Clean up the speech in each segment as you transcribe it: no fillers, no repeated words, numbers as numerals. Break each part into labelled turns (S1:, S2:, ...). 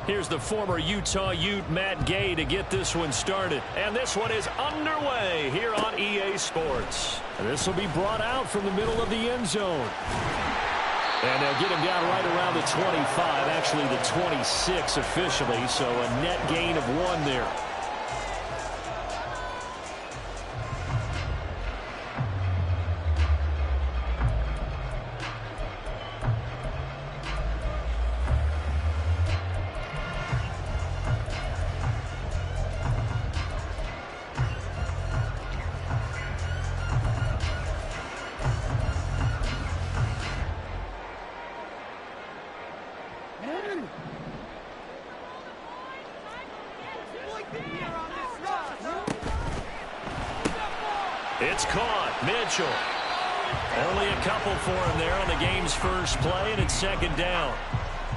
S1: Here's the former Utah Ute Matt Gay to get this one started. And this one is underway here on EA Sports. And this will be brought out from the middle of the end zone. And they'll get him down right around the 25, actually the 26 officially, so a net gain of 1 there. It's caught. Mitchell. Only a couple for him there on the game's first play, and it's second down.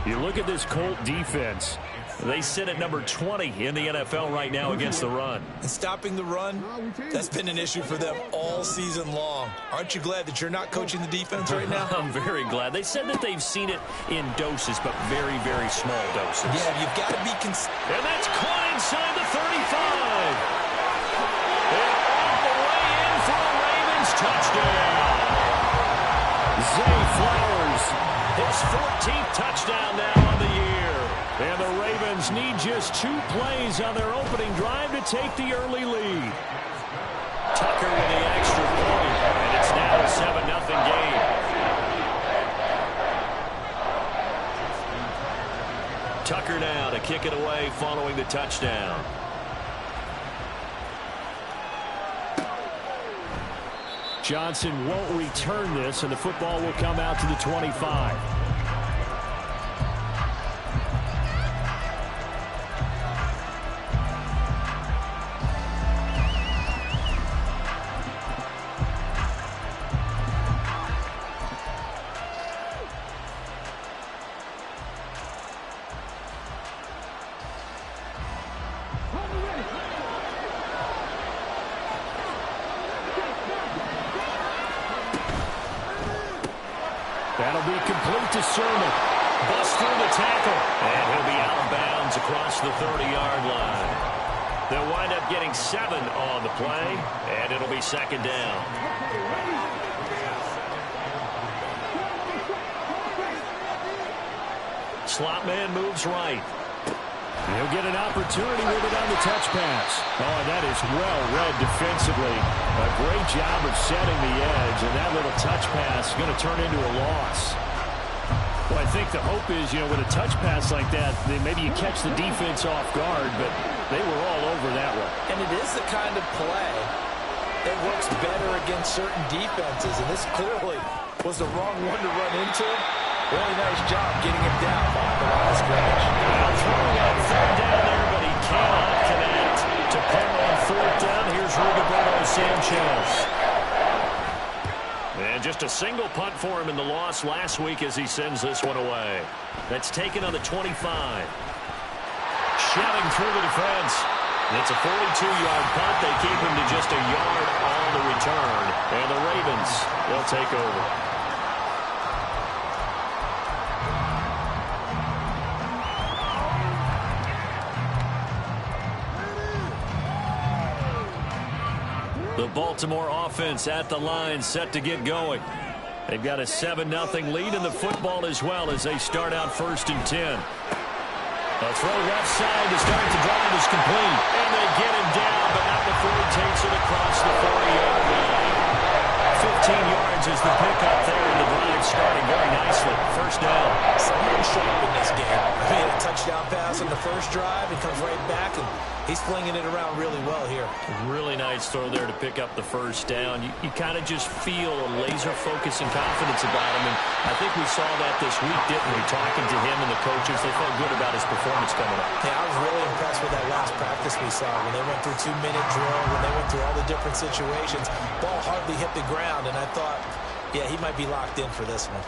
S1: You look at this Colt defense. They sit at number 20 in the NFL right now against the run.
S2: And stopping the run, that's been an issue for them all season long. Aren't you glad that you're not coaching the defense right now?
S1: I'm very glad. They said that they've seen it in doses, but very, very small doses.
S2: Yeah, you've got to be
S1: and that's caught inside the 35. And all the way in for a Ravens touchdown. Zay Flowers, his 14th touchdown now on the year. And the Ravens need just 2 plays on their opening drive to take the early lead. Tucker with the extra point, and it's now a 7-0 game. Tucker now to kick it away following the touchdown. Johnson won't return this, and the football will come out to the 25. That'll be complete to Sermon. Bust through the tackle. And he'll be out of bounds across the 30-yard line. They'll wind up getting 7 on the play, and it'll be second down. Slot man moves right. He'll get an opportunity with it on the touch pass. Oh, and that is well read defensively. A great job of setting the edge, and that little touch pass is going to turn into a loss. Well, I think the hope is, with a touch pass like that, maybe you catch the defense off guard, but they were all over that one.
S2: And it is the kind of play that works better against certain defenses, and this clearly was the wrong one to run into. Really nice job getting him down behind the line of scrimmage.
S1: Now throwing on 3rd down there, but he cannot connect. To pair on 4th down, here's Rigoberto Sanchez. And just a single punt for him in the loss last week as he sends this one away. That's taken on the 25. Shoving through the defense. It's a 42-yard punt. They keep him to just a yard on the return. And the Ravens, they'll take over. The Baltimore offense at the line, set to get going. They've got a 7-0 lead in the football as well as they start out 1st and 10. A throw left side to start the drive is complete. And they get him down, but not before he takes it across the 40-yard line. 15 yards is the pickup there, and the drive starting very nicely. 1st down.
S2: Someone sharp in this game. He had a touchdown pass on the first drive. He comes right back, and he's flinging it around really well here.
S1: Really nice throw there to pick up the 1st down. You kind of just feel a laser focus and confidence about him, and I think we saw that this week, didn't we? Talking to him and the coaches, they felt good about his performance coming up.
S2: Yeah, I was really impressed with that last practice we saw when they went through 2-minute drill, when they went through all the different situations. Ball hardly hit the ground, and I thought, yeah, he might be locked in for this one.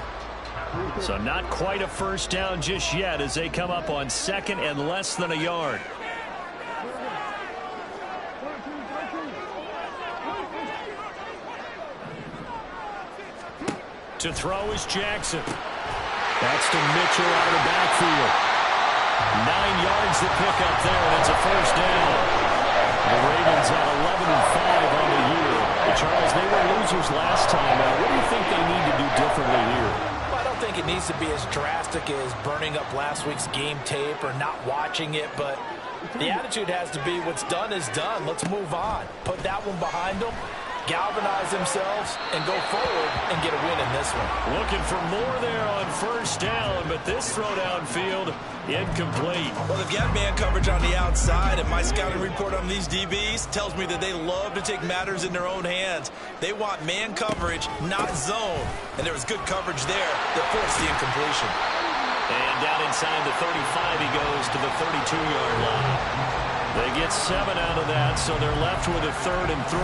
S1: So not quite a 1st down just yet as they come up on 2nd and less than a yard. To throw is Jackson. That's to Mitchell out of the backfield. 9 yards to pick up there, and it's a first down. The Ravens at 11-5 on the year. But Charles, they were losers last time. What do you think they need to do differently here?
S2: Well, I don't think it needs to be as drastic as burning up last week's game tape or not watching it, but the attitude has to be what's done is done. Let's move on. Put that one behind them, galvanize themselves, and go forward and get a win in this one.
S1: Looking for more there on first down, but this throw downfield incomplete.
S3: Well, if you have man coverage on the outside, and my scouting report on these DBs tells me that they love to take matters in their own hands. They want man coverage, not zone. And there was good coverage there that forced the incompletion.
S1: And down inside the 35, he goes to the 32-yard line. They get 7 out of that, so they're left with a 3rd and 3.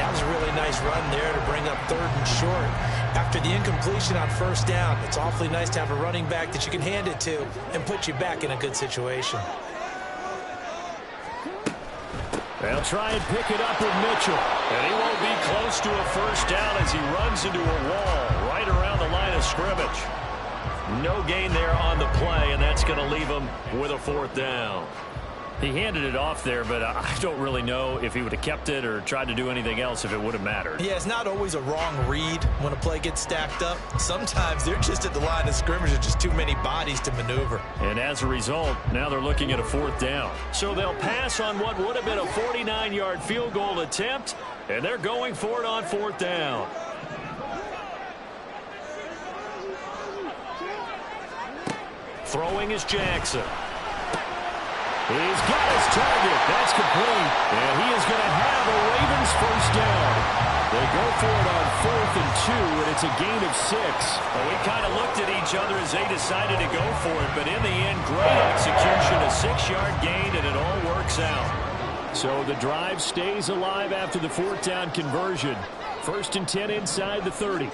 S2: That was a really nice run there to bring up 3rd and short. After the incompletion on first down, it's awfully nice to have a running back that you can hand it to and put you back in a good situation.
S1: They'll try and pick it up with Mitchell. And he won't be close to a first down as he runs into a wall right around the line of scrimmage. No gain there on the play, and that's going to leave him with a 4th down. He handed it off there, but I don't really know if he would have kept it or tried to do anything else if it would have mattered.
S3: Yeah, it's not always a wrong read when a play gets stacked up. Sometimes they're just at the line of scrimmage. There's just too many bodies to maneuver.
S1: And as a result, now they're looking at a 4th down. So they'll pass on what would have been a 49-yard field goal attempt, and they're going for it on 4th down. Throwing is Jackson. He's got his target. That's complete. And he is going to have a Ravens first down. They go for it on 4th and 2, and it's a gain of 6. Well, we kind of looked at each other as they decided to go for it, but in the end, great execution, a 6-yard gain, and it all works out. So the drive stays alive after the 4th down conversion. 1st and 10 inside the 30.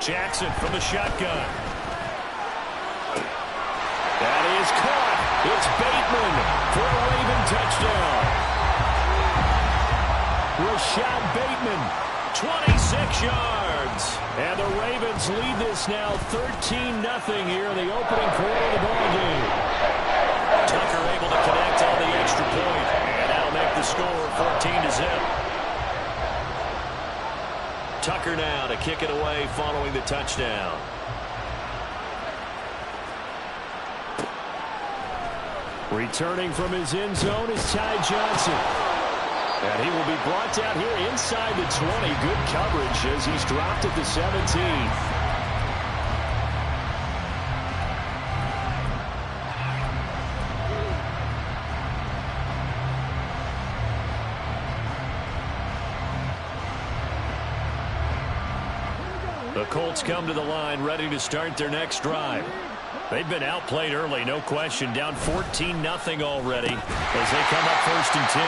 S1: Jackson from the shotgun. That is caught. It's Bateman for a Raven touchdown. Rashad Bateman, 26 yards. And the Ravens lead this now 13-0 here in the opening quarter of the ballgame. Tucker able to connect on the extra point, and that'll make the score 14-0. Tucker now to kick it away following the touchdown. Returning from his end zone is Ty Johnson. And he will be brought down here inside the 20. Good coverage as he's dropped at the 17. The Colts come to the line ready to start their next drive. They've been outplayed early, no question. Down 14-0 already as they come up 1st and 10.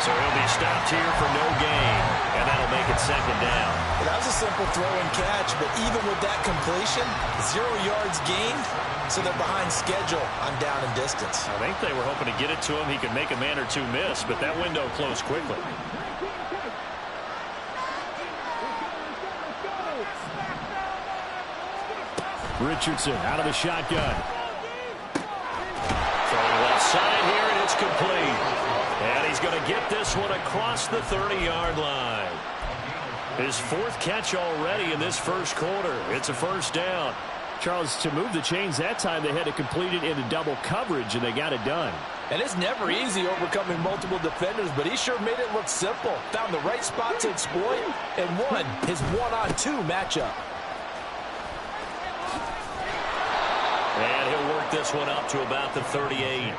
S1: So he'll be stopped here for no gain, and that'll make it 2nd down.
S2: Well, that was a simple throw and catch, but even with that completion, 0 yards gained, so they're behind schedule on down and distance.
S1: I think they were hoping to get it to him. He could make a man or two miss, but that window closed quickly. Richardson out of the shotgun. Throwing left side here, and it's complete. And he's going to get this one across the 30-yard line. His 4th catch already in this first quarter. It's a first down. Charles, to move the chains that time, they had to complete it into double coverage, and they got it done.
S2: And it's never easy overcoming multiple defenders, but he sure made it look simple. Found the right spot to exploit and won his 1-on-2 matchup.
S1: And he'll work this one up to about the 38.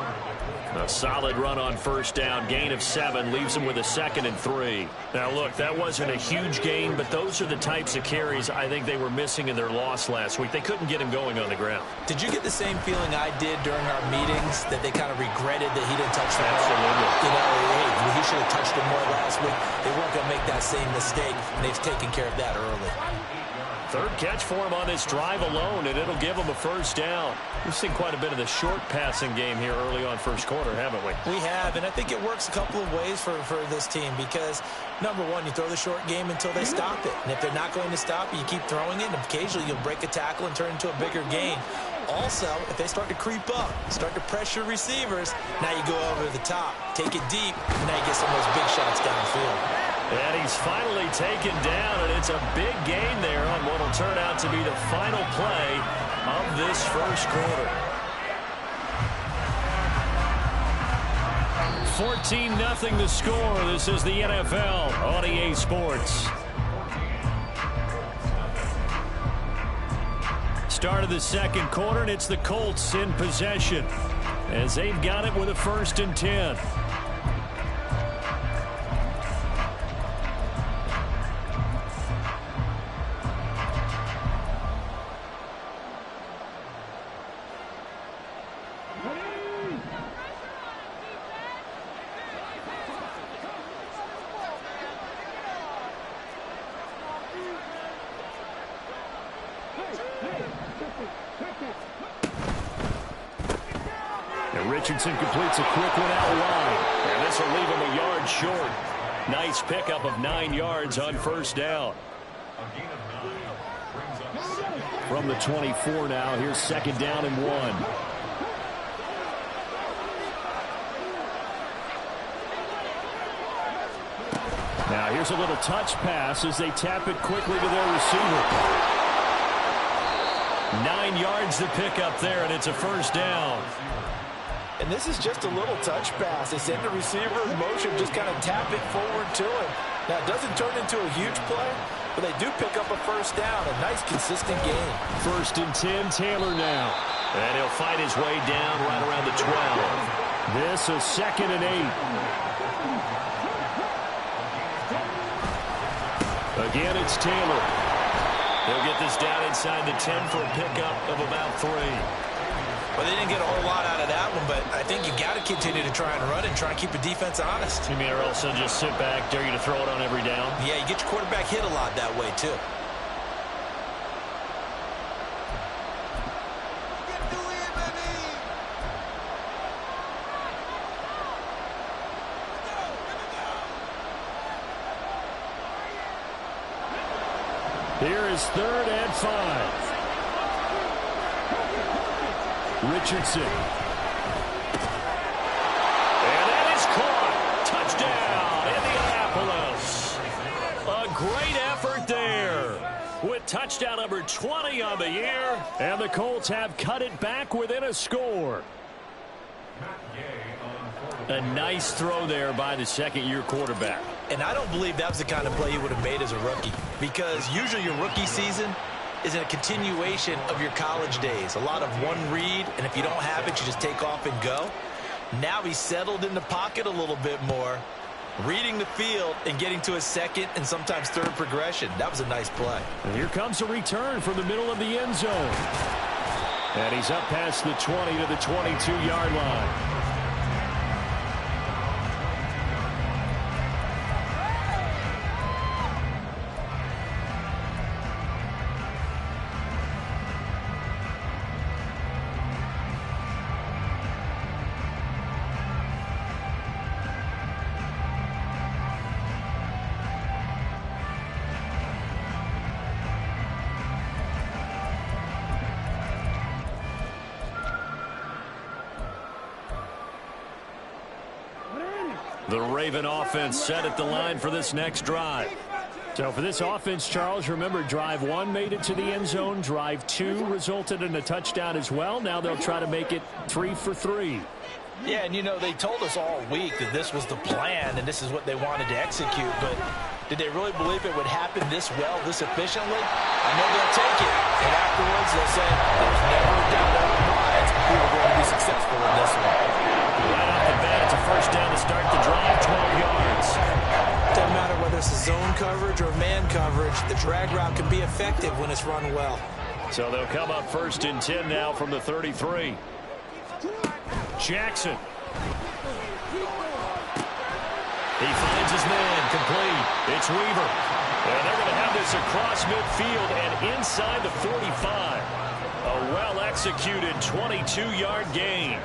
S1: A solid run on first down. Gain of 7 leaves him with a 2nd and 3. Now, look, that wasn't a huge gain, but those are the types of carries I think they were missing in their loss last week. They couldn't get him going on the ground.
S2: Did you get the same feeling I did during our meetings, that they kind of regretted that he didn't touch the ball?
S1: Absolutely.
S2: You know, hey, he should have touched him more last week. They weren't going to make that same mistake, and they've taken care of that early.
S1: 3rd catch for him on this drive alone, and it'll give him a first down. We've seen quite a bit of the short passing game here early on first quarter, haven't we?
S2: We have, and I think it works a couple of ways for this team because, number one, you throw the short game until they stop it. And if they're not going to stop it, you keep throwing it, and occasionally you'll break a tackle and turn it into a bigger gain.
S3: Also, if they start to creep up, start to pressure receivers, now you go over the top, take it deep, and now you get some of those big shots downfield.
S1: And he's finally taken down, and it's a big gain there on what will turn out to be the final play of this first quarter. 14-0 the score. This is the NFL on EA Sports. Start of the second quarter, and it's the Colts in possession as they've got it with a 1st and 10. And Richardson completes a quick one out wide. And this will leave him a yard short. Nice pickup of 9 yards on 1st down. From the 24 now, here's 2nd down and 1. Now here's a little touch pass as they tap it quickly to their receiver. 9 yards to pick up there, and it's a 1st down.
S2: And this is just a little touch pass. They send the receiver in motion, just kind of tap it forward to him. Now, it doesn't turn into a huge play, but they do pick up a 1st down. A nice, consistent gain.
S1: 1st and 10, Taylor now. And he'll fight his way down right around the 12. This is 2nd and 8. Again, it's Taylor. He'll get this down inside the 10 for a pickup of about 3.
S3: Well, they didn't get a whole lot out of that one, but I think you got to continue to try and run and try and keep the defense honest.
S1: You mean, or else they'll just sit back, dare you to throw it on every down?
S3: Yeah, you get your quarterback hit a lot that way, too.
S1: Here is 3rd and 5. Richardson. And that is caught. Touchdown, Indianapolis. A great effort there with touchdown number 20 on the year. And the Colts have cut it back within a score. A nice throw there by the 2nd-year quarterback.
S3: And I don't believe that was the kind of play he would have made as a rookie, because usually your rookie season is a continuation of your college days. A lot of one read, and if you don't have it, you just take off and go. Now he's settled in the pocket a little bit more, reading the field and getting to a 2nd and sometimes 3rd progression. That was a nice play.
S1: And here comes a return from the middle of the end zone. And he's up past the 20 to the 22-yard line. The Raven offense set at the line for this next drive. So for this offense, Charles, remember, drive 1 made it to the end zone. Drive 2 resulted in a touchdown as well. Now they'll try to make it 3 for 3.
S2: Yeah, and, you know, they told us all week that this was the plan and this is what they wanted to execute. But did they really believe it would happen this well, this efficiently? I know they'll take it. And afterwards, they'll say, there's never a doubt in our minds we were going to be successful in this one.
S1: Right off the bat, it's a 1st down to start the drive, 12 yards.
S2: Doesn't matter whether it's a zone coverage or man coverage, the drag route can be effective when it's run well.
S1: So they'll come up 1st and 10 now from the 33. Jackson. He finds his man, complete. It's Weaver. And they're going to have this across midfield and inside the 45. A well-executed 22-yard gain.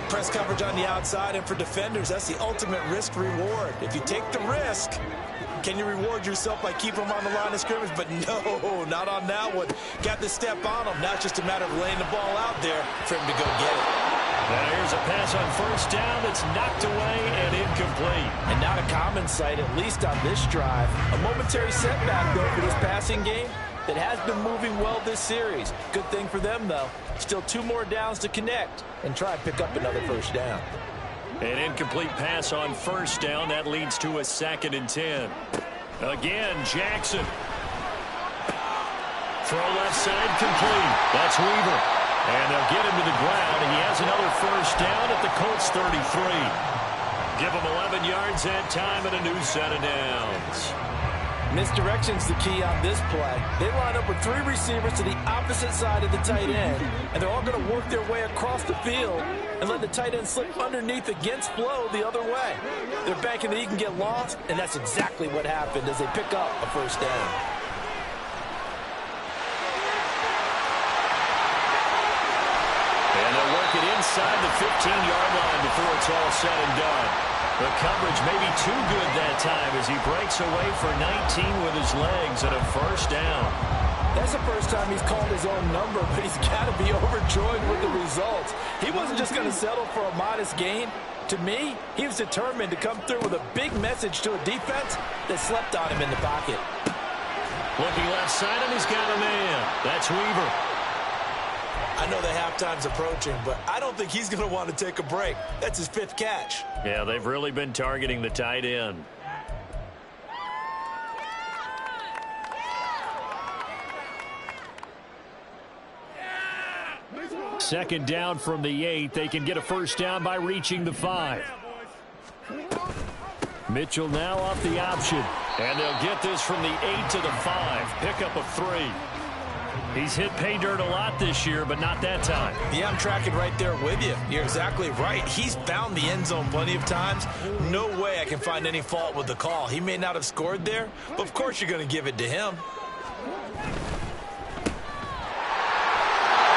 S3: Press coverage on the outside, and for defenders, that's the ultimate risk reward. If you take the risk, can you reward yourself by keeping them on the line of scrimmage? But no, not on that one. Got to step on them. Now it's just a matter of laying the ball out there for him to go get it.
S1: Now here's a pass on first down that's knocked away and incomplete.
S2: And not a common sight, at least on this drive. A momentary setback, though, for this passing game that has been moving well this series. Good thing for them, though. Still 2 more downs to connect and try and pick up another first down.
S1: An incomplete pass on first down. That leads to a 2nd and 10. Again, Jackson. Throw left side complete. That's Weaver. And they'll get him to the ground. He has another first down at the Colts 33. Give him 11 yards that time and a new set of downs.
S2: Misdirection's the key on this play. They line up with 3 receivers to the opposite side of the tight end, and they're all going to work their way across the field and let the tight end slip underneath against flow the other way. They're banking that he can get lost, and that's exactly what happened as they pick up a first down.
S1: And they'll work it inside the 15-yard line before it's all said and done. The coverage may be too good that time as he breaks away for 19 with his legs and a first down.
S2: That's the first time he's called his own number, but he's got to be overjoyed with the results. He wasn't just going to settle for a modest gain. To me, he was determined to come through with a big message to a defense that slept on him in the pocket.
S1: Looking left side, and he's got a man. That's Weaver.
S3: I know the halftime's approaching, but I don't think he's going to want to take a break. That's his 5th catch.
S1: Yeah, they've really been targeting the tight end. Second down from the 8. They can get a first down by reaching the 5. Mitchell now off the option. And they'll get this from the 8 to the 5. Pick up of 3. He's hit pay dirt a lot this year, but not that time.
S3: Yeah, I'm tracking right there with you. You're exactly right. He's found the end zone plenty of times. No way I can find any fault with the call. He may not have scored there, but of course you're going to give it to him.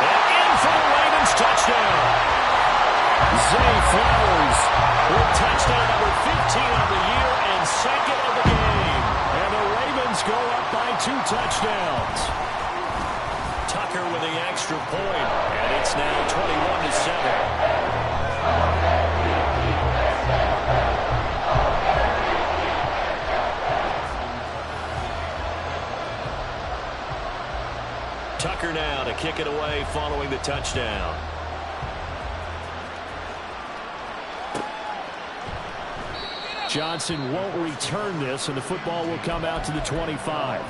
S1: And in for the Ravens touchdown. Zay Flowers with touchdown number 15 of the year and 2nd of the game. And the Ravens go up by 2 touchdowns. Tucker with the extra point, and it's now 21-7. Tucker now to kick it away following the touchdown. Johnson won't return this, and the football will come out to the 25.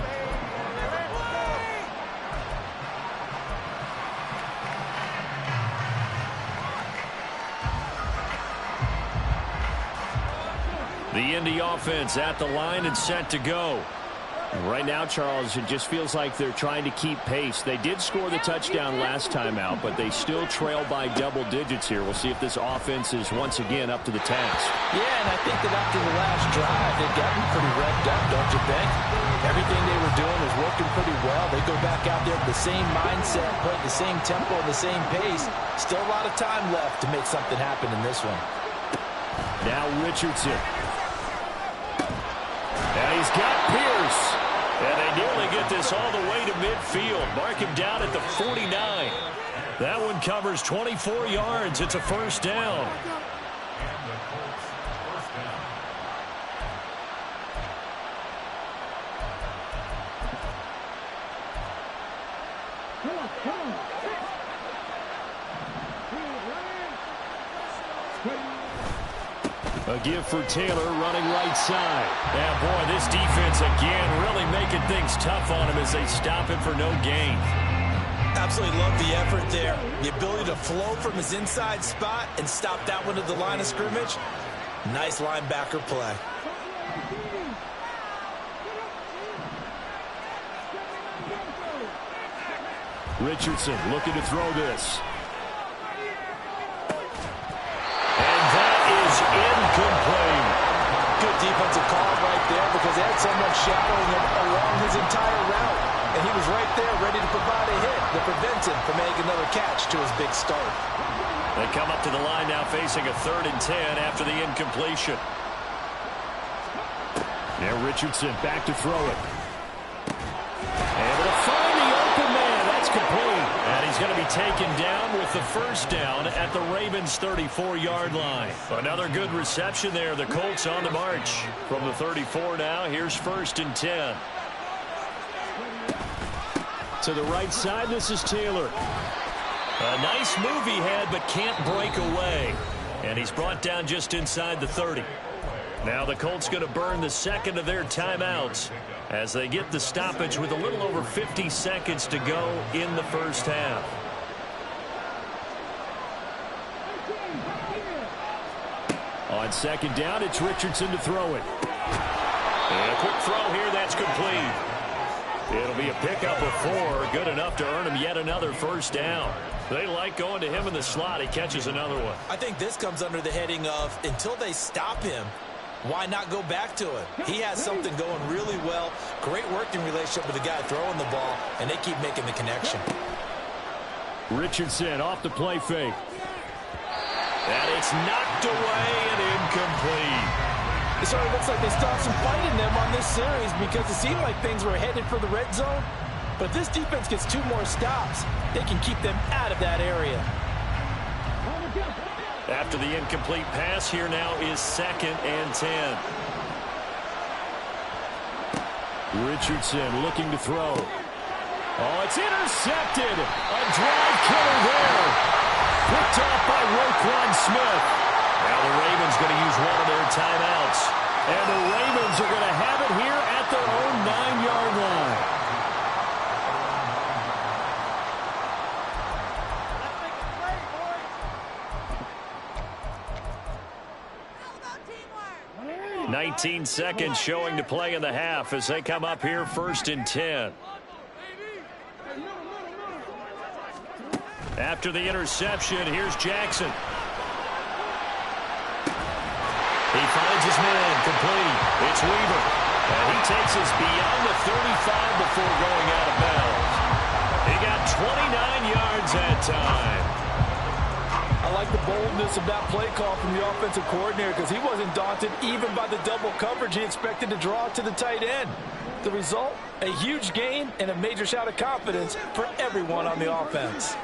S1: The Indy offense at the line and set to go.
S4: Right now, Charles, it just feels like they're trying to keep pace. They did score the touchdown last time out, but they still trail by double digits here. We'll see if this offense is once again up to the task.
S2: Yeah, and I think that after the last drive, they've gotten pretty revved up, don't you think? Everything they were doing was working pretty well. They go back out there with the same mindset, play at the same tempo, the same pace. Still a lot of time left to make something happen in this one.
S4: Now Richardson. And he's got Pierce.
S1: And they nearly get this all the way to midfield. Mark him down at the 49. That one covers 24 yards. It's a first down. A give for Taylor running right side. Yeah, boy, this defense again really making things tough on him as they stop him for no gain.
S3: Absolutely love the effort there. The ability to flow from his inside spot and stop that one at the line of scrimmage. Nice linebacker play.
S1: Richardson looking to throw this. And that is incomplete.
S2: Good defensive call right there because they had someone shadowing him along his entire route. And he was right there ready to provide a hit that prevents him from making another catch to his big start.
S4: They come up to the line now facing a 3rd and 10 after the incompletion. Now Richardson back to throw it. Able to find the open man. That's complete. And he's going to be taken down with the first down at the Ravens' 34-yard line. Another good reception there. The Colts on the march. From the 34 now, here's 1st and 10. To the right side, this is Taylor. A nice move he had, but can't break away. And he's brought down just inside the 30. Now the Colts going to burn the second of their timeouts as they get the stoppage with a little over 50 seconds to go in the first half. On 2nd down, it's Richardson to throw it. And a quick throw here, that's complete. It'll be a pickup of 4, good enough to earn him yet another first down. They like going to him in the slot. He catches another one.
S2: I think this comes under the heading of until they stop him, why not go back to it? He has something going really well. Great working relationship with the guy throwing the ball, and they keep making the connection.
S4: Richardson off the play fake. And it's knocked away and incomplete.
S2: It sort of looks like they stopped some fight in them on this series because it seemed like things were headed for the red zone. But if this defense gets 2 more stops, they can keep them out of that area.
S4: After the incomplete pass, here now is 2nd and 10. Richardson looking to throw. Oh, it's intercepted. A drive killer there. Picked off by Roquan Smith. Now the Ravens going to use one of their timeouts. And the Ravens are going to have it here at their own 9-yard line.
S5: Teamwork.
S4: 19 seconds showing to play in the half as they come up here 1st and 10. After the interception, here's Jackson. He finds his man, complete. It's Weaver. And he takes us beyond the 35 before going out of bounds. He got 29 yards that time.
S2: I like the boldness of that play call from the offensive coordinator because he wasn't daunted even by the double coverage he expected to draw to the tight end. The result, a huge gain and a major shout of confidence for everyone on the offense.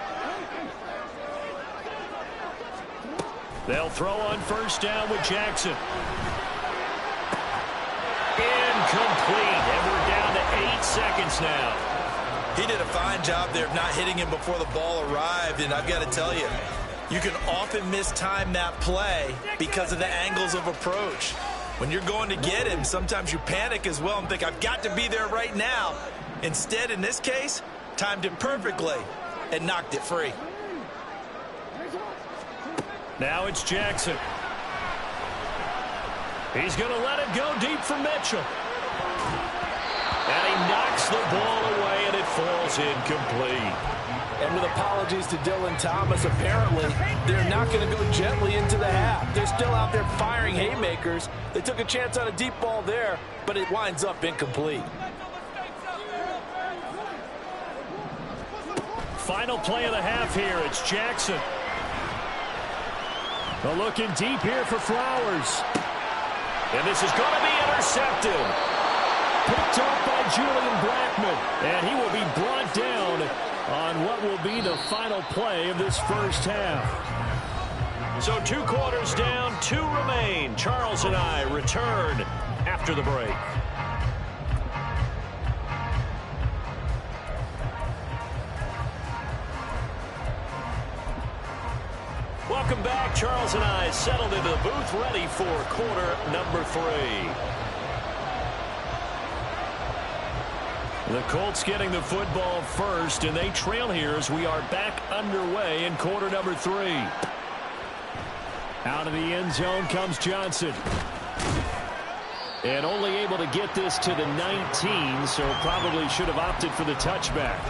S4: They'll throw on 1st down with Jackson. Incomplete, and we're down to 8 seconds now.
S3: He did a fine job there of not hitting him before the ball arrived, and I've got to tell you, you can often mistime that play because of the angles of approach. When you're going to get him, sometimes you panic as well and think, I've got to be there right now. Instead, in this case, timed it perfectly and knocked it free.
S4: Now it's Jackson. He's going to let it go deep for Mitchell. And he knocks the ball away, and it falls incomplete.
S2: And with apologies to Dylan Thomas, apparently they're not going to go gently into the half. They're still out there firing haymakers. They took a chance on a deep ball there, but it winds up incomplete.
S4: Final play of the half here. It's Jackson. Looking deep here for Flowers. And this is going to be intercepted. Picked off by Julian Blackman. And he will be brought down on what will be the final play of this first half. So 2 quarters down, 2 remain. Charles and I return after the break. Welcome back. Charles and I settled into the booth, ready for quarter number 3. The Colts getting the football first, and they trail here as we are back underway in quarter number 3. Out of the end zone comes Johnson. And only able to get this to the 19, so probably should have opted for the touchback.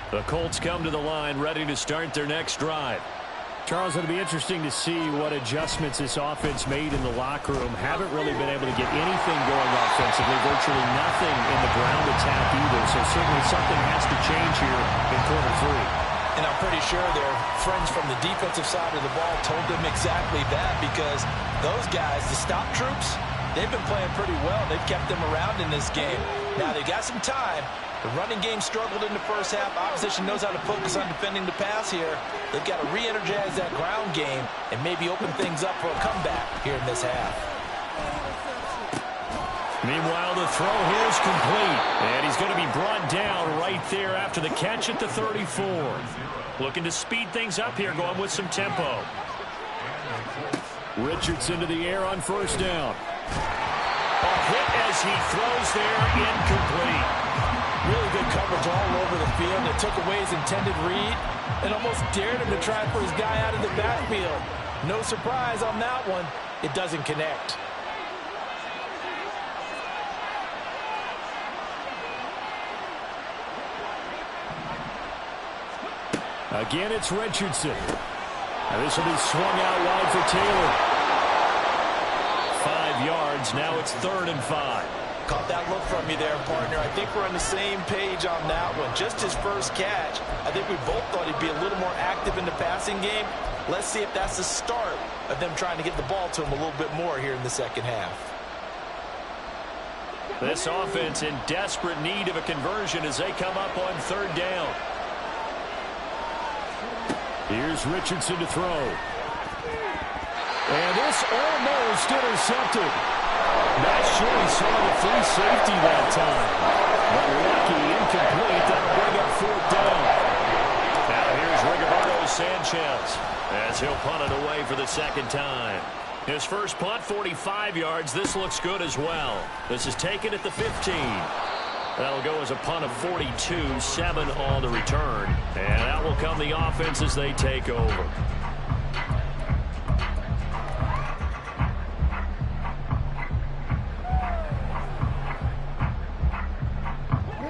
S4: The Colts come to the line ready to start their next drive. Charles, it'll be interesting to see what adjustments this offense made in the locker room. Haven't really been able to get anything going offensively, virtually nothing in the ground attack either. So certainly something has to change here in quarter three.
S2: And I'm pretty sure their friends from the defensive side of the ball told them exactly that, because those guys, the stop troops, they've been playing pretty well. They've kept them around in this game. Now they've got some time. The running game struggled in the first half. Opposition knows how to focus on defending the pass here. They've got to re-energize that ground game and maybe open things up for a comeback here in this half.
S4: Meanwhile, the throw here is complete. And he's going to be brought down right there after the catch at the 34. Looking to speed things up here, going with some tempo. Richardson to the air on first down. A hit as he throws there, incomplete.
S2: Really good coverage all over the field. It took away his intended read and almost dared him to try for his guy out of the backfield. No surprise on that one. It doesn't connect.
S4: Again, it's Richardson. Now this will be swung out wide for Taylor. 5 yards. Now it's 3rd and 5.
S2: Caught that look from you there, partner. I think we're on the same page on that one. Just his first catch. I think we both thought he'd be a little more active in the passing game. Let's see if that's the start of them trying to get the ball to him a little bit more here in the second half.
S4: This offense in desperate need of a conversion as they come up on 3rd down. Here's Richardson to throw. And this almost intercepted. Not sure he saw the free safety that time. But lucky, incomplete. That'll bring up 4th down. Now here's Rigoberto Sanchez as he'll punt it away for the 2nd time. His first punt, 45 yards. This looks good as well. This is taken at the 15. That'll go as a punt of 42, 7 on the return. And that will come the offense as they take over.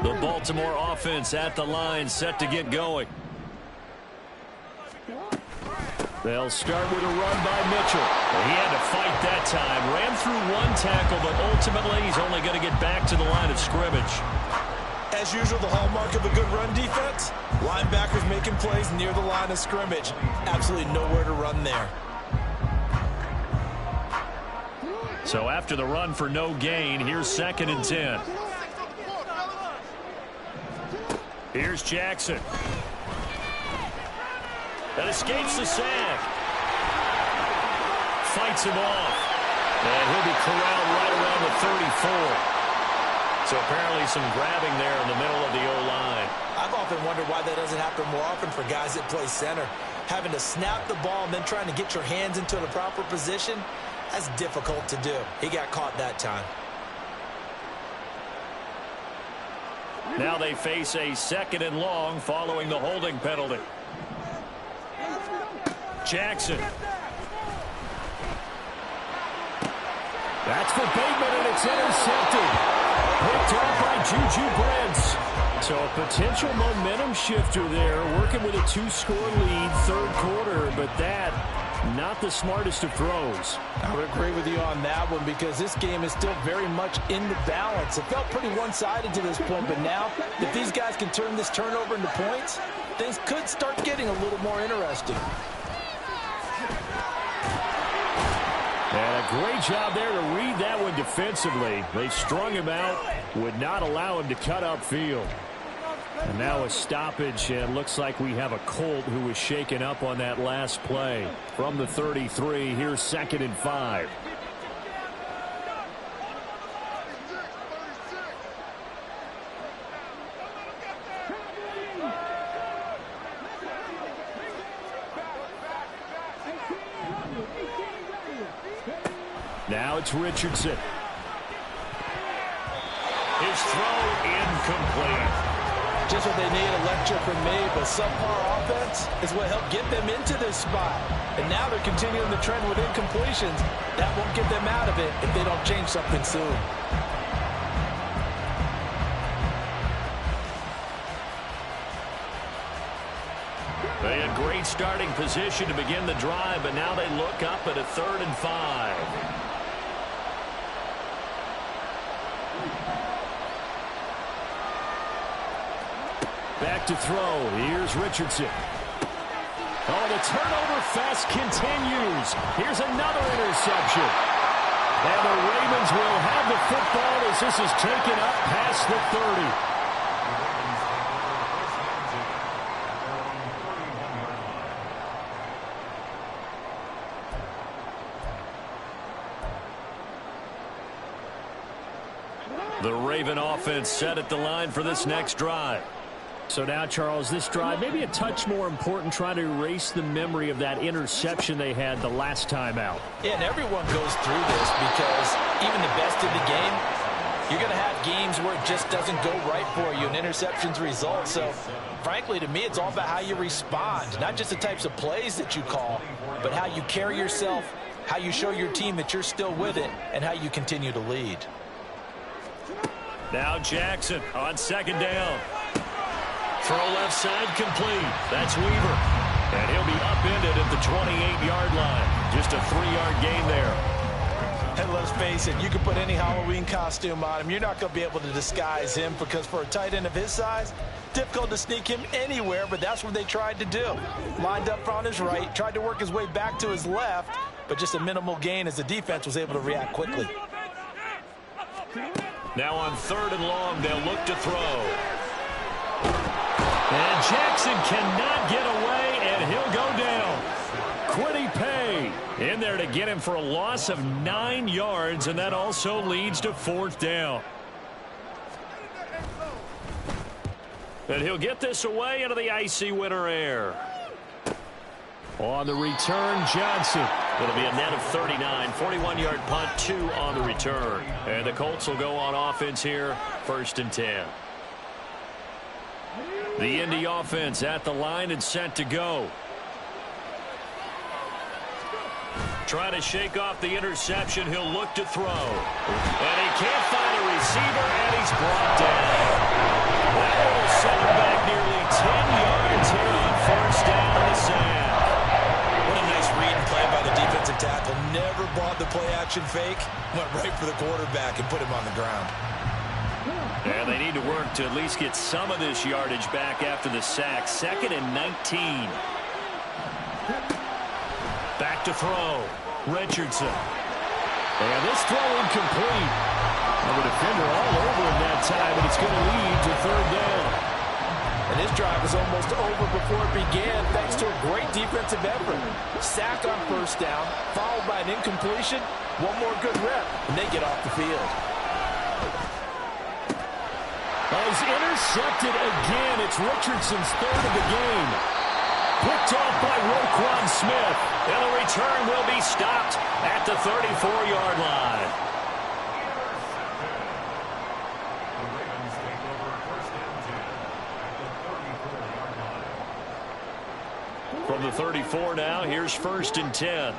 S4: The Baltimore offense at the line, set to get going. They'll start with a run by Mitchell. He had to fight that time. Ran through 1 tackle, but ultimately he's only going to get back to the line of scrimmage.
S3: As usual, the hallmark of a good run defense, linebackers making plays near the line of scrimmage. Absolutely nowhere to run there.
S4: So after the run for no gain, here's 2nd and 10. Here's Jackson. That escapes the sack. Fights him off. And he'll be corralled right around the 34. So apparently some grabbing there in the middle of the O-line.
S2: I've often wondered why that doesn't happen more often for guys that play center. Having to snap the ball and then trying to get your hands into the proper position, that's difficult to do. He got caught that time.
S4: Now they face a 2nd and long following the holding penalty. Jackson. That's for Bateman, and it's intercepted. Picked off by Juju Brents. So a potential momentum shifter there, working with a 2-score lead, 3rd quarter, but that, not the smartest of throws.
S2: I would agree with you on that one, because this game is still very much in the balance. It felt pretty one-sided to this point, but now, if these guys can turn this turnover into points, things could start getting a little more interesting.
S4: And a great job there to read that one defensively. They strung him out, would not allow him to cut upfield. And now a stoppage, and looks like we have a Colt who was shaken up on that last play. From the 33, here's 2nd and 5. Now it's Richardson. His throw incomplete.
S2: Just what they need, a lecture from me, but subpar offense is what helped get them into this spot. And now they're continuing the trend with incompletions. That won't get them out of it if they don't change something soon.
S4: They had great starting position to begin the drive, but now they look up at a 3rd and 5. Back to throw. Here's Richardson. Oh, the turnover fest continues. Here's another interception. And the Ravens will have the football as this is taken up past the 30. The Raven offense set at the line for this next drive. So now, Charles, this drive may be a touch more important, trying to erase the memory of that interception they had the last time out.
S2: Yeah, and everyone goes through this because even the best in the game, you're going to have games where it just doesn't go right for you and interceptions result. So, frankly, to me, it's all about how you respond, not just the types of plays that you call, but how you carry yourself, how you show your team that you're still with it, and how you continue to lead.
S4: Now Jackson on 2nd down. Throw left side complete. That's Weaver. And he'll be upended at the 28-yard line. Just a 3-yard gain there.
S2: And let's face it, you can put any Halloween costume on him. You're not going to be able to disguise him because for a tight end of his size, difficult to sneak him anywhere, but that's what they tried to do. Lined up on his right, tried to work his way back to his left, but just a minimal gain as the defense was able to react quickly.
S4: Now on 3rd and long, they'll look to throw. And Jackson cannot get away, and he'll go down. Quiddy Pay in there to get him for a loss of 9 yards, and that also leads to 4th down. And he'll get this away into the icy winter air. On the return, Johnson. It'll be a net of 39. 41-yard punt, 2 on the return. And the Colts will go on offense here, 1st and 10. The Indy offense at the line and set to go. Trying to shake off the interception. He'll look to throw. And he can't find a receiver, and he's brought down. That will send him back nearly 10 yards here on 1st down in the sand.
S3: What a nice read and play by the defensive tackle. Never brought the play-action fake. Went right for the quarterback and put him on the ground.
S4: And they need to work to at least get some of this yardage back after the sack. 2nd and 19. Back to throw. Richardson. And this throw incomplete. And the defender all over him that time, and it's going to lead to 3rd down.
S2: And this drive was almost over before it began thanks to a great defensive effort. Sack on 1st down, followed by an incompletion. One more good rep, and they get off the field.
S4: He's intercepted again. It's Richardson's 3rd of the game. Picked off by Roquan Smith. And the return will be stopped at the 34-yard line. From the 34 now, here's 1st and 10.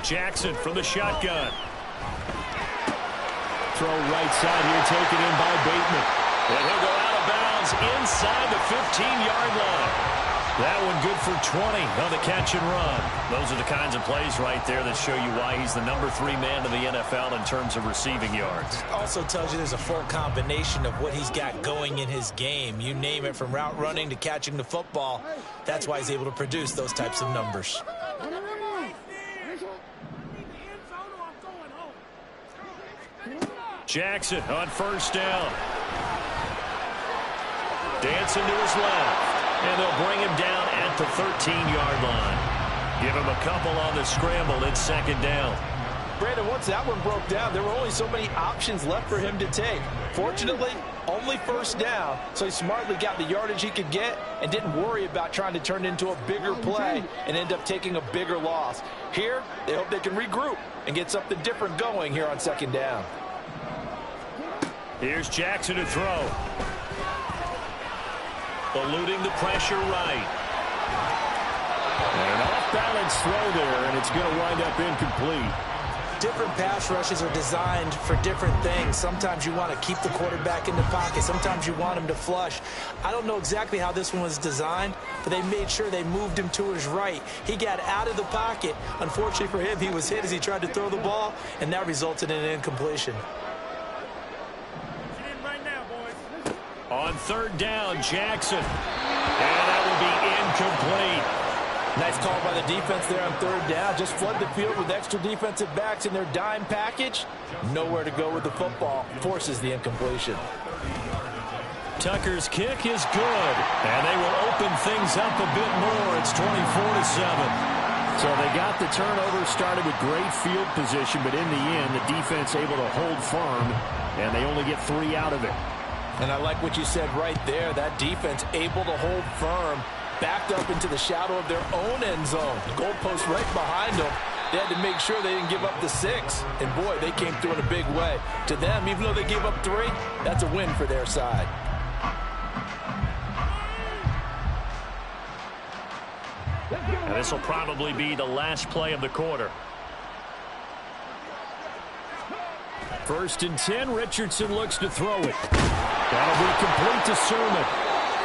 S4: Jackson from the shotgun. Throw right side here, taken in by Bateman. And he'll go out of bounds inside the 15-yard line. That one good for 20 on the catch and run. Those are the kinds of plays right there that show you why he's the number 3 man in the NFL in terms of receiving yards.
S2: Also tells you there's a full combination of what he's got going in his game. You name it, from route running to catching the football. That's why he's able to produce those types of numbers.
S4: Jackson on 1st down. Dancing to his left. And they'll bring him down at the 13-yard line. Give him a couple on the scramble. It's 2nd down.
S2: Brandon, once that one broke down, there were only so many options left for him to take. Fortunately, only 1st down, so he smartly got the yardage he could get and didn't worry about trying to turn it into a bigger play and end up taking a bigger loss. Here, they hope they can regroup and get something different going here on 2nd down.
S4: Here's Jackson to throw. Eluding the pressure right. And an off-balance throw there, and it's going to wind up incomplete.
S2: different pass rushes are designed for different things. Sometimes you want to keep the quarterback in the pocket. Sometimes you want him to flush. I don't know exactly how this one was designed, but they made sure they moved him to his right. He got out of the pocket. Unfortunately for him, he was hit as he tried to throw the ball, and that resulted in an incompletion.
S4: On third down, Jackson. And that will be incomplete.
S2: Nice call by the defense there on third down. Just flood the field with extra defensive backs in their dime package. Nowhere to go with the football. Forces the incompletion.
S4: Tucker's kick is good. And they will open things up a bit more. It's 24-7. So they got the turnover started with great field position, but in the end, the defense able to hold firm, and they only get 3 out of it.
S2: And I like what you said right there. That defense able to hold firm, backed up into the shadow of their own end zone. The goalpost right behind them. They had to make sure they didn't give up the 6. And, boy, they came through in a big way. To them, even though they gave up 3, that's a win for their side.
S4: And this will probably be the last play of the quarter. 1st and 10, Richardson looks to throw it. That'll be complete to Sermon.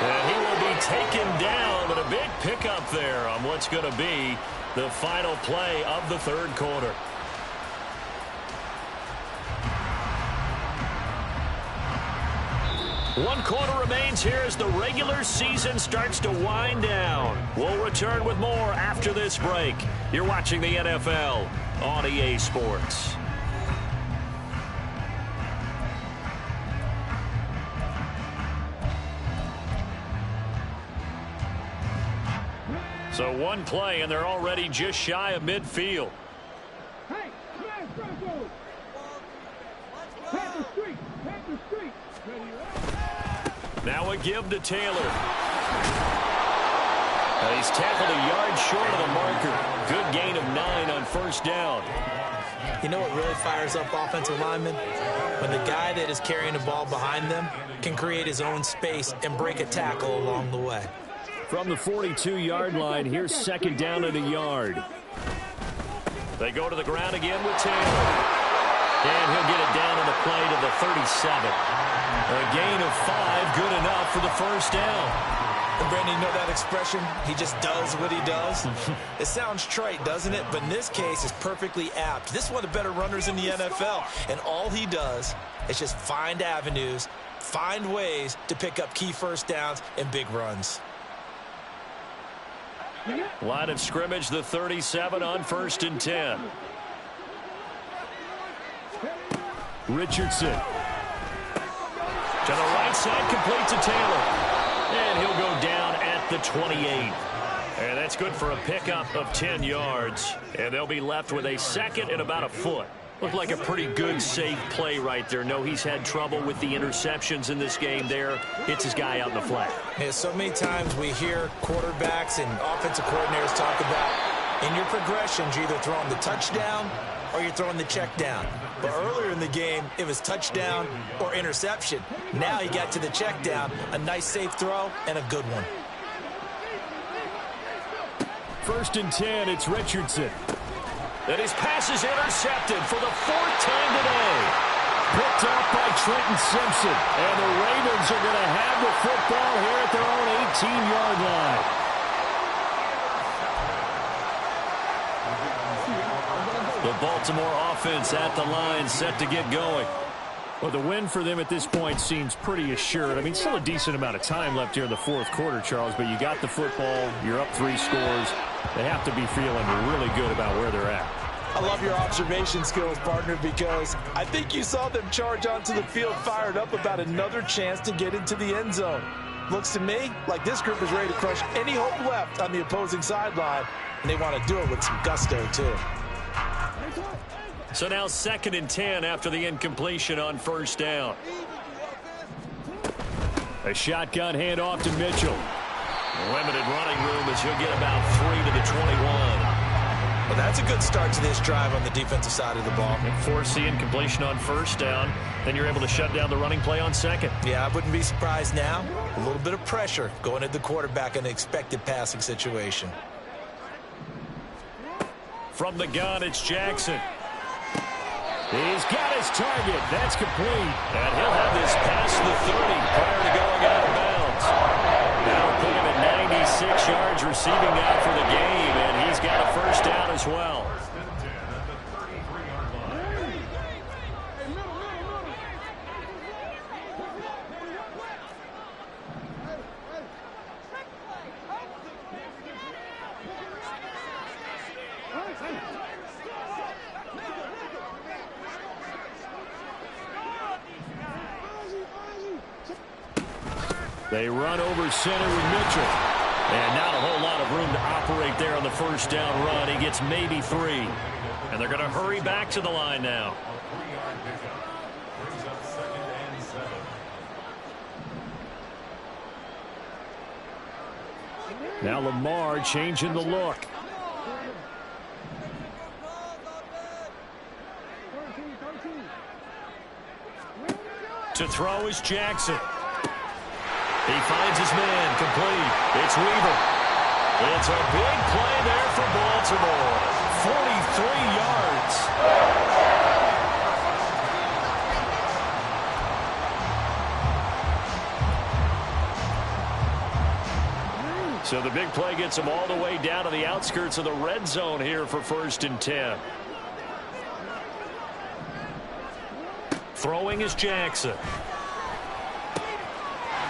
S4: And he will be taken down, but a big pickup there on what's going to be the final play of the third quarter. One quarter remains here as the regular season starts to wind down. We'll return with more after this break. You're watching the NFL on EA Sports. So one play, and they're already just shy of midfield.
S5: Hey, smash Bronco! Panther Street! Panther Street!
S4: Now a give to Taylor. And he's tackled a yard short of the marker. Good gain of 9 on 1st down.
S2: You know what really fires up offensive linemen? When the guy that is carrying the ball behind them can create his own space and break a tackle along the way.
S4: From the 42-yard line, here's 2nd down and a yard. They go to the ground again with Taylor. And he'll get it down on the play to the 37. A gain of 5, good enough for the 1st down.
S2: And Brandon, you know that expression? He just does what he does. It sounds trite, doesn't it? But in this case, it's perfectly apt. This is one of the better runners in the NFL. And all he does is just find avenues, find ways to pick up key 1st downs and big runs.
S4: Line of scrimmage, the 37 on 1st and 10. Richardson. To the right side, complete to Taylor. And he'll go down at the 28. And that's good for a pickup of 10 yards. And they'll be left with a 2nd and about a foot. Looked like a pretty good, safe play right there. No, he's had trouble with the interceptions in this game there. Hits his guy out in the flat.
S2: Yeah, so many times we hear quarterbacks and offensive coordinators talk about in your progressions, you're either throwing the touchdown or you're throwing the check down. But earlier in the game, it was touchdown or interception. Now he got to the check down, a nice safe throw, and a good one.
S4: 1st and 10, it's Richardson. And his pass is intercepted for the 4th time today. Picked off by Trenton Simpson. And the Ravens are going to have the football here at their own 18-yard line. The Baltimore offense at the line, set to get going. Well, the win for them at this point seems pretty assured. I mean, still a decent amount of time left here in the 4th quarter, Charles, but you got the football, you're up 3 scores. They have to be feeling really good about where they're at.
S2: I love your observation skills, partner, because I think you saw them charge onto the field fired up about another chance to get into the end zone. Looks to me like this group is ready to crush any hope left on the opposing sideline, and they want to do it with some gusto, too.
S4: So now 2nd and 10 after the incompletion on 1st down. A shotgun handoff to Mitchell. Limited running room as he'll get about 3 to the 21.
S2: Well, that's a good start to this drive on the defensive side of the ball.
S4: And force the incompletion on 1st down. Then you're able to shut down the running play on 2nd.
S2: Yeah, I wouldn't be surprised now. A little bit of pressure going at the quarterback in an expected passing situation.
S4: From the gun, it's Jackson. He's got his target. That's complete. And he'll have this past the 30 prior to going out of bounds. That'll put him at 96 yards receiving now for the game, and he's got a first down as well. They run over center with Mitchell. And not a whole lot of room to operate there on the first down run. He gets maybe 3. And they're going to hurry back to the line now. Now Lamar changing the look. To throw is Jackson. He finds his man, complete. It's Weaver. It's a big play there for Baltimore. 43 yards. So the big play gets him all the way down to the outskirts of the red zone here for 1st and 10. Throwing is Jackson.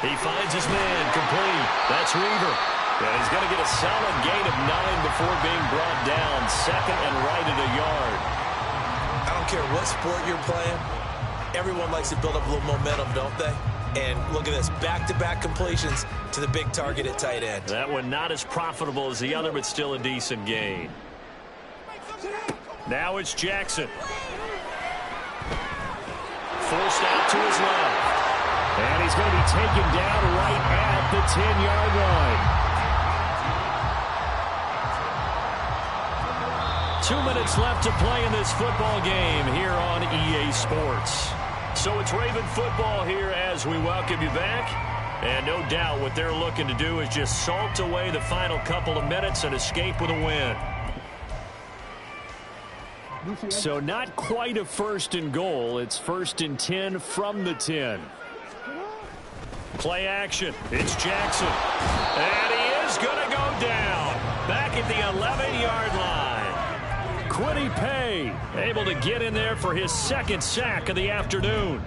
S4: He finds his man, complete. That's Weaver. And he's going to get a solid gain of 9 before being brought down. 2nd and right at a yard.
S3: I don't care what sport you're playing. Everyone likes to build up a little momentum, don't they? And look at this, back-to-back completions to the big target at tight end.
S4: That one not as profitable as the other, but still a decent gain. Now it's Jackson. Forced out to his left. And he's going to be taken down right at the 10-yard line. 2 minutes left to play in this football game here on EA Sports. So it's Raven football here as we welcome you back. And no doubt what they're looking to do is just salt away the final couple of minutes and escape with a win. So not quite a 1st and goal. It's 1st and 10 from the 10. Play action. It's Jackson. And he is going to go down. Back at the 11-yard line. Quiddy Pay able to get in there for his 2nd sack of the afternoon.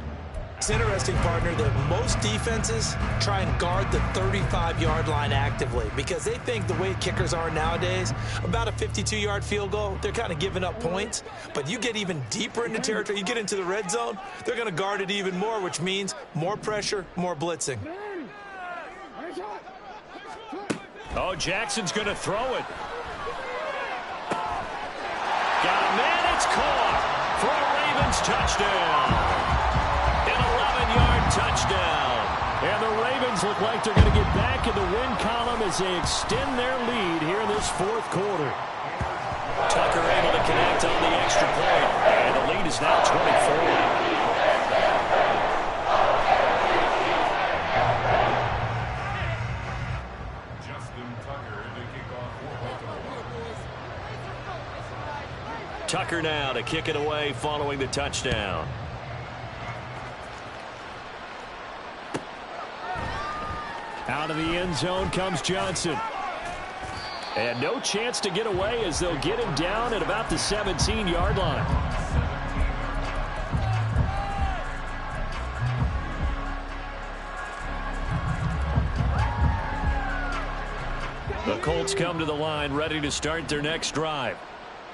S3: It's interesting, partner, that most defenses try and guard the 35-yard line actively because they think the way kickers are nowadays, about a 52-yard field goal, they're kind of giving up points. But you get even deeper into territory, you get into the red zone, they're going to guard it even more, which means more pressure, more blitzing.
S4: Oh, Jackson's going to throw it. Got a man, it's caught for a Ravens touchdown. An 11-yard touchdown. And the Ravens look like they're going to get back in the win column as they extend their lead here in this 4th quarter. Tucker able to connect on the extra point. And the lead is now 24. Tucker now to kick it away following the touchdown. Out of the end zone comes Johnson. And no chance to get away as they'll get him down at about the 17-yard line. The Colts come to the line ready to start their next drive.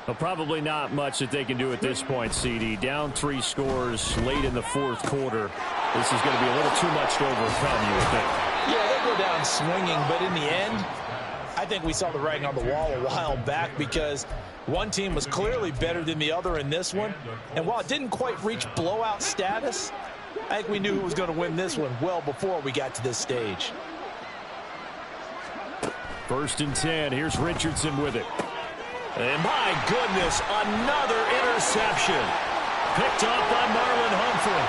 S4: Well, probably not much that they can do at this point, CD. Down 3 scores late in the 4th quarter. This is going to be a little too much to overcome, you would think.
S2: Yeah, they go down swinging, but in the end, I think we saw the writing on the wall a while back because one team was clearly better than the other in this one. And while it didn't quite reach blowout status, I think we knew who was going to win this one well before we got to this stage.
S4: 1st and 10. Here's Richardson with it. And my goodness, another interception. Picked off by Marlon Humphrey.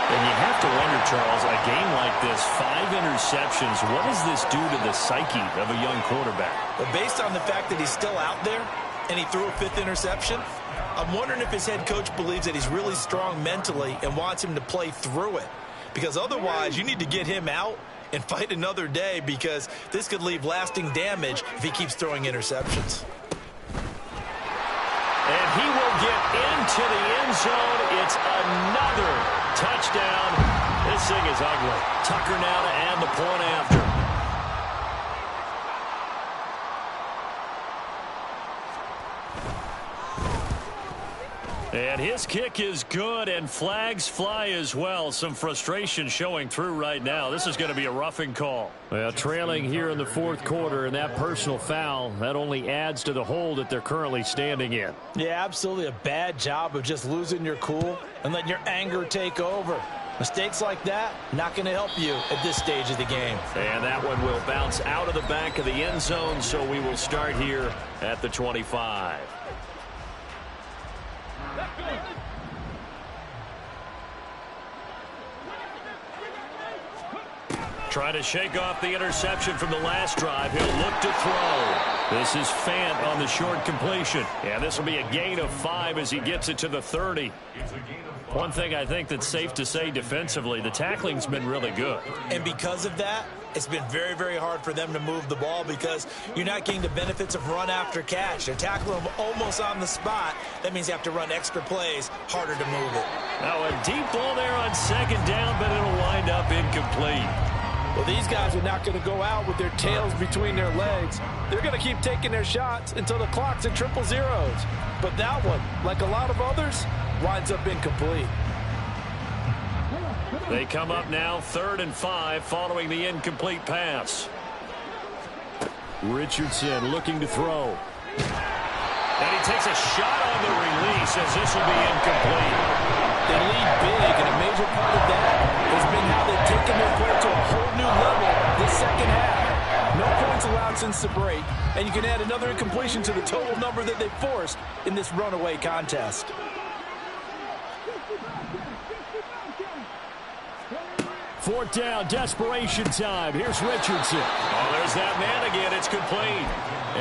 S4: And you have to wonder, Charles, a game like this, 5 interceptions, what does this do to the psyche of a young quarterback?
S2: But based on the fact that he's still out there
S3: and he threw a 5th interception. I'm wondering if his head coach believes that he's really strong mentally and wants him to play through it. Because otherwise, you need to get him out and fight another day, because this could leave lasting damage if he keeps throwing interceptions.
S4: And he will get into the end zone. It's another touchdown. This thing is ugly. Tucker now to add the point after. And his kick is good, and flags fly as well. Some frustration showing through right now. This is going to be a roughing call. Well, trailing here in the 4th quarter, and that personal foul, that only adds to the hole that they're currently standing in.
S2: Yeah, absolutely a bad job of just losing your cool and letting your anger take over. Mistakes like that, not going to help you at this stage of the game.
S4: And that one will bounce out of the back of the end zone, so we will start here at the 25. Trying to shake off the interception from the last drive. He'll look to throw. This is Fant on the short completion. And this will be a gain of 5 as he gets it to the 30. One thing I think that's safe to say defensively, the tackling's been really good.
S3: And because of that, it's been very, very hard for them to move the ball, because you're not getting the benefits of run after catch. They're tackling them almost on the spot. That means you have to run extra plays, harder to move it.
S4: Now a deep ball there on 2nd down, but it'll wind up incomplete.
S2: Well, these guys are not going to go out with their tails between their legs. They're going to keep taking their shots until the clock's at 000. But that one, like a lot of others, winds up incomplete.
S4: They come up now 3rd and 5 following the incomplete pass. Richardson looking to throw. And he takes a shot on the release as this will be incomplete.
S2: They lead big, and a major part of that has been how they've taken their play to a whole new level this 2nd half. No points allowed since the break, and you can add another incompletion to the total number that they've forced in this runaway contest.
S4: Fourth down, desperation time. Here's Richardson. Oh, there's that man again. It's complete.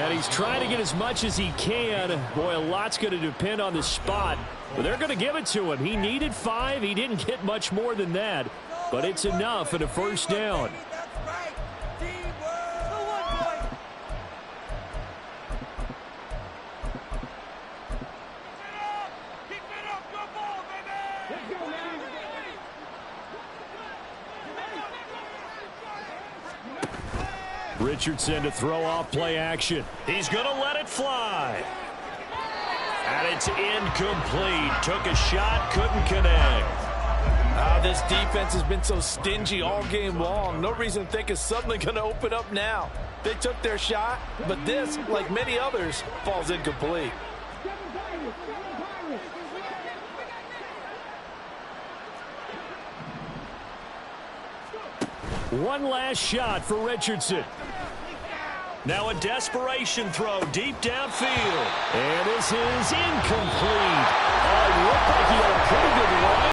S4: And he's trying to get as much as he can. Boy, a lot's going to depend on the spot. But they're going to give it to him. He needed 5. He didn't get much more than that. But it's enough at a 1st down. Richardson to throw off play action. He's going to let it fly. And it's incomplete. Took a shot, couldn't connect.
S2: This defense has been so stingy all game long. No reason to think it's suddenly going to open up now. They took their shot, but this, like many others, falls incomplete.
S4: One last shot for Richardson. Now a desperation throw deep downfield. And this is incomplete. Oh, it looked like he had a pretty good run.